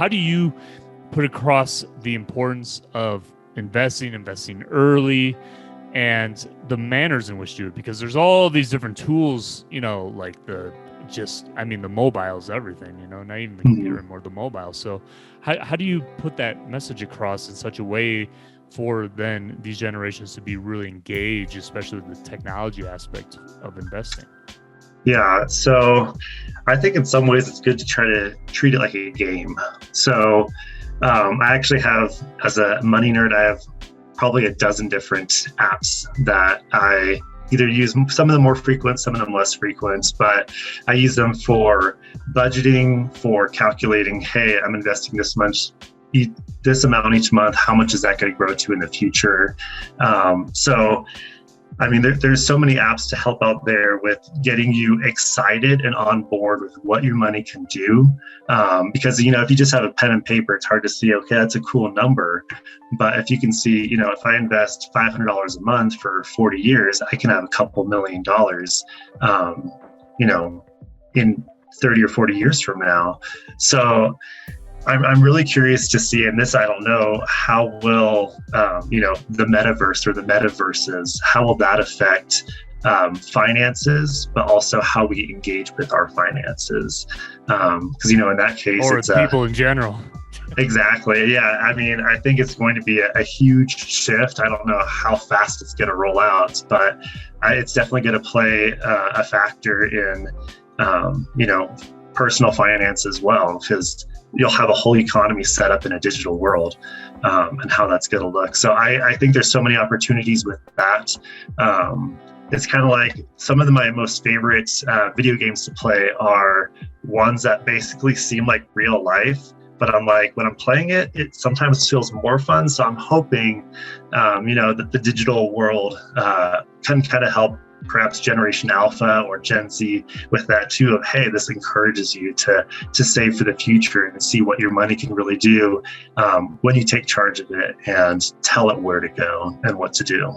how do you put across the importance of investing early, and the manners in which you do it? Because there's all these different tools, like the mobile is everything, not even the computer anymore, the mobile. So how do you put that message across in such a way for then these generations to be really engaged, especially with the technology aspect of investing? Yeah, so I think in some ways it's good to try to treat it like a game. So I actually have, as a money nerd, I have probably a dozen different apps that I either use, some of them more frequent, some of them less frequent, but I use them for budgeting, for calculating, hey, I'm investing this amount each month, how much is that going to grow to in the future? There's so many apps to help out there with getting you excited and on board with what your money can do. Because, if you just have a pen and paper, it's hard to see, okay, that's a cool number. But if you can see, if I invest $500 a month for 40 years, I can have a couple $1 million, in 30 or 40 years from now. So I'm really curious to see, and this I don't know, how will the metaverse or the metaverses, how will that affect finances, but also how we engage with our finances? Because in that case, or it's people in general. Exactly. Yeah. I think it's going to be a huge shift. I don't know how fast it's going to roll out, but it's definitely going to play a factor in personal finance as well, because you'll have a whole economy set up in a digital world, and how that's going to look. So I think there's so many opportunities with that. It's kind of like some of my most favorite video games to play are ones that basically seem like real life, but when I'm playing it, it sometimes feels more fun. So I'm hoping, that the digital world can kind of help perhaps Generation Alpha or Gen Z with that too, of, hey, this encourages you to save for the future and see what your money can really do when you take charge of it and tell it where to go and what to do.